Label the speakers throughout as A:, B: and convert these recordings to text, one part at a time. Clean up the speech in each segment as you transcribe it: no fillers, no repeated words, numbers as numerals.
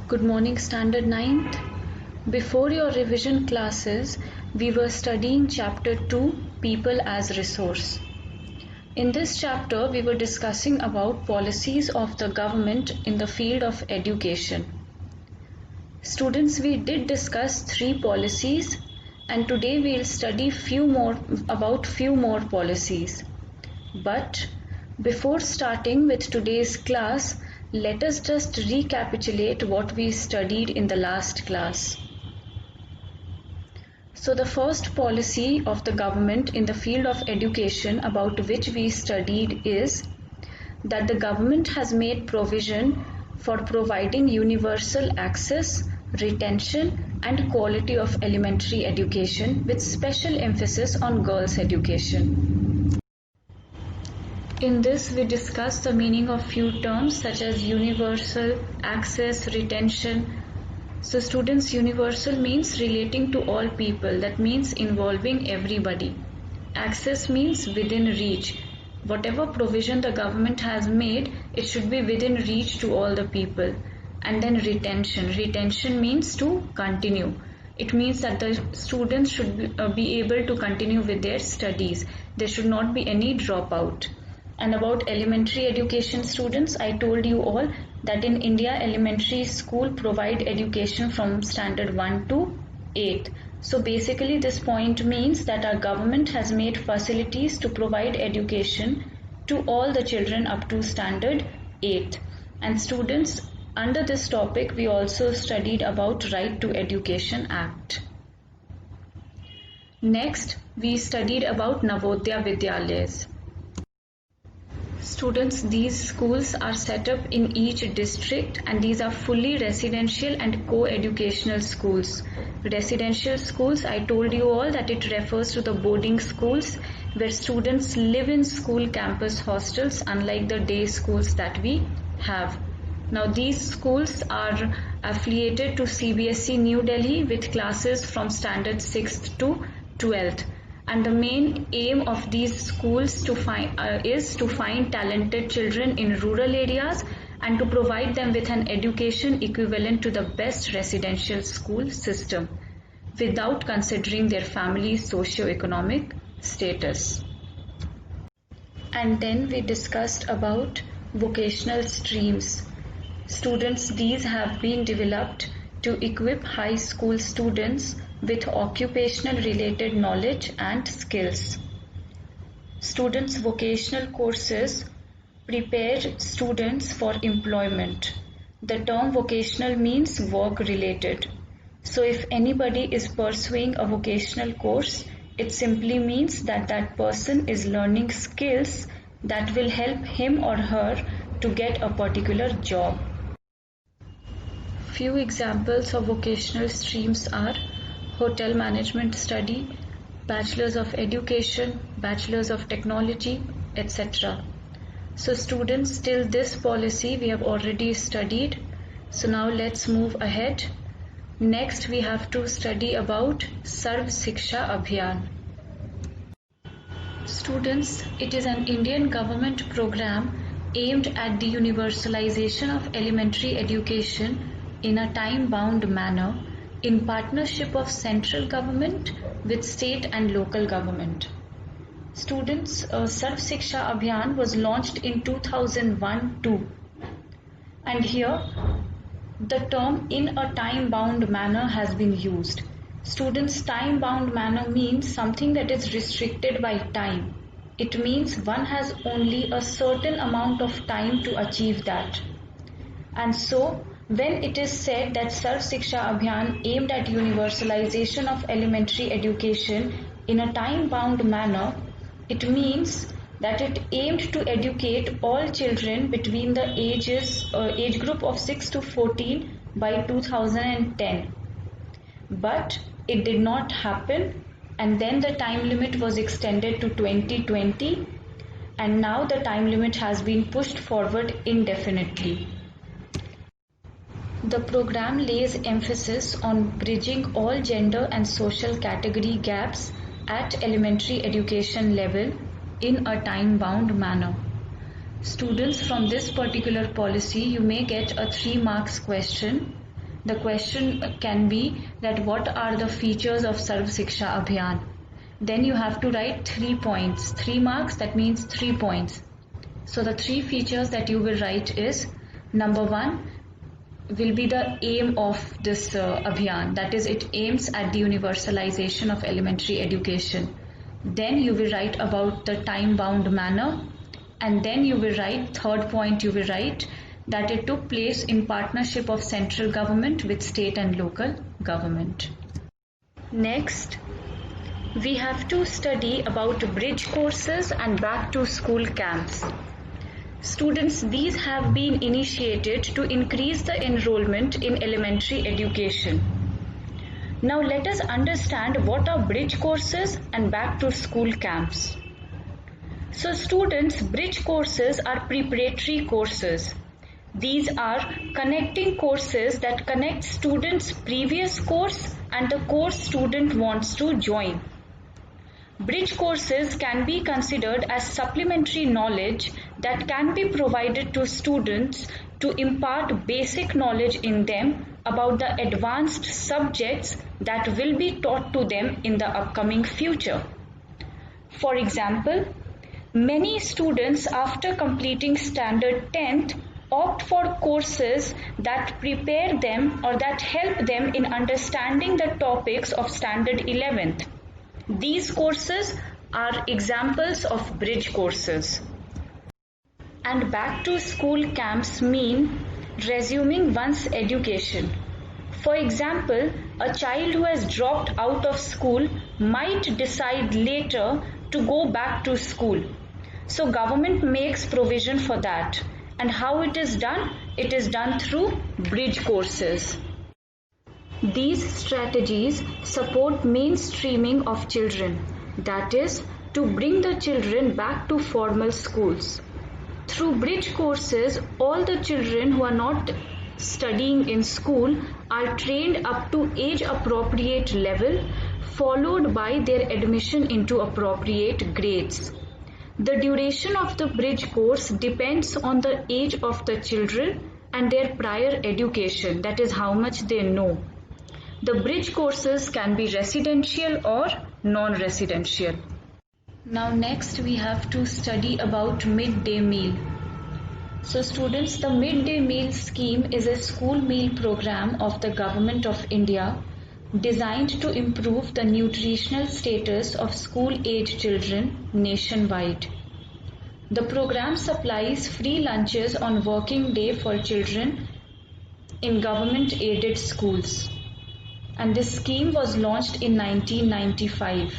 A: Good morning, Standard 9th. Before your revision classes, we were studying Chapter 2, People as Resource. In this chapter, we were discussing about policies of the government in the field of education. Students, we did discuss 3 policies, and today we'll study few more policies. But before starting with today's class, let us just recapitulate what we studied in the last class. So the first policy of the government in the field of education about which we studied is that the government has made provision for providing universal access, retention and quality of elementary education with special emphasis on girls' education. In this, we discussed the meaning of few terms such as universal, access, retention. So students, universal means relating to all people, that means involving everybody. Access means within reach. Whatever provision the government has made, it should be within reach to all the people. And then retention means to continue. It means that the students should be able to continue with their studies. There should not be any dropout. And about elementary education students, I told you all that in India, elementary school provide education from standard 1 to 8. So basically this point means that our government has made facilities to provide education to all the children up to standard 8. And students, under this topic, we also studied about Right to Education Act. Next, we studied about Navodaya Vidyalayas. Students, these schools are set up in each district and these are fully residential and co-educational schools. Residential schools, I told you all that it refers to the boarding schools where students live in school campus hostels unlike the day schools that we have. Now these schools are affiliated to CBSE New Delhi with classes from standard 6th to 12th. And the main aim of these schools is to find talented children in rural areas and to provide them with an education equivalent to the best residential school system without considering their family's socio-economic status. And then we discussed about vocational streams. Students, these have been developed to equip high school students with occupational related knowledge and skills. Students' vocational courses prepare students for employment. The term vocational means work related. So if anybody is pursuing a vocational course, it simply means that that person is learning skills that will help him or her to get a particular job. Few examples of vocational streams are Hotel Management Study, Bachelors of Education, Bachelors of Technology, etc. So students, till this policy we have already studied. So now let's move ahead. Next we have to study about Sarv Shiksha Abhiyan. Students, it is an Indian government program aimed at the universalization of elementary education in a time-bound manner in partnership of central government with state and local government. Students, Sarv Shiksha Abhiyan was launched in 2001-2 and here the term in a time-bound manner has been used. Students, time-bound manner means something that is restricted by time. It means one has only a certain amount of time to achieve that. And so, when it is said that Sarv Shiksha Abhiyan aimed at universalization of elementary education in a time-bound manner, it means that it aimed to educate all children between the age group of 6 to 14 by 2010. But it did not happen, and then the time limit was extended to 2020 and now the time limit has been pushed forward indefinitely. The program lays emphasis on bridging all gender and social category gaps at elementary education level in a time-bound manner. Students, from this particular policy, you may get a 3 marks question the question can be that what are the features of Sarv Shiksha Abhiyan? Then you have to write 3 points, 3 marks, that means 3 points. So the 3 features that you will write is, number 1 will be the aim of this Abhiyan, that is it aims at the universalization of elementary education. Then you will write about the time bound manner, and then you will write, third point you will write that it took place in partnership of central government with state and local government. Next, we have to study about bridge courses and back to school camps. Students, these have been initiated to increase the enrollment in elementary education. Now let us understand what are bridge courses and back to school camps. So students, bridge courses are preparatory courses. These are connecting courses that connect students' previous course and the course student wants to join. Bridge courses can be considered as supplementary knowledge that can be provided to students to impart basic knowledge in them about the advanced subjects that will be taught to them in the upcoming future. For example, many students after completing standard 10th opt for courses that prepare them or that help them in understanding the topics of standard 11th. These courses are examples of bridge courses. And back to school camps mean resuming one's education. For example, a child who has dropped out of school might decide later to go back to school. So government makes provision for that. And how it is done? It is done through bridge courses. These strategies support mainstreaming of children, that is, to bring the children back to formal schools. Through bridge courses, all the children who are not studying in school are trained up to age appropriate level, followed by their admission into appropriate grades. The duration of the bridge course depends on the age of the children and their prior education, that is how much they know. The bridge courses can be residential or non-residential. Now next we have to study about midday meal. So students, the midday meal scheme is a school meal program of the Government of India designed to improve the nutritional status of school-age children nationwide. The program supplies free lunches on working day for children in government-aided schools. And this scheme was launched in 1995.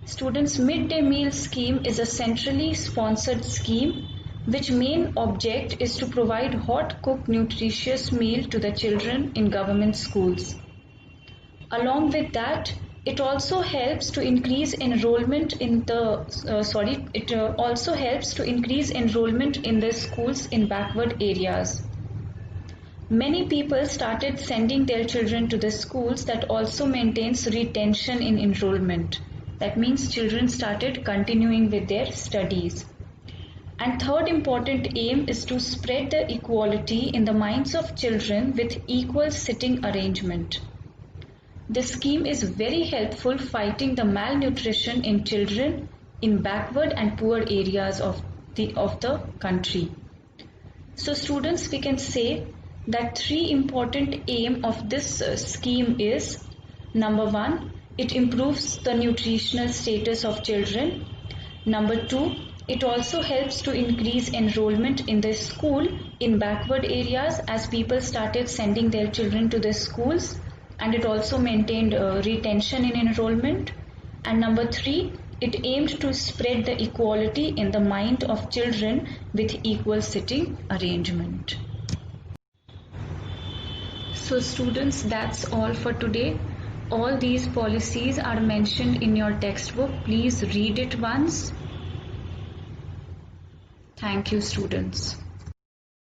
A: Students, midday meal scheme is a centrally sponsored scheme which main object is to provide hot cooked nutritious meal to the children in government schools. Along with that, it also helps to increase enrollment in the schools in backward areas. Many people started sending their children to the schools that also maintains retention in enrollment. That means children started continuing with their studies. And third important aim is to spread the equality in the minds of children with equal sitting arrangement. This scheme is very helpful fighting the malnutrition in children in backward and poor areas of the country. So students, we can say that 3 important aim of this scheme is, number 1, it improves the nutritional status of children. Number 2, it also helps to increase enrollment in the school in backward areas as people started sending their children to the schools, and it also maintained retention in enrollment. And number 3, it aimed to spread the equality in the mind of children with equal sitting arrangement. So students, that's all for today. All these policies are mentioned in your textbook. Please read it once. Thank you, students.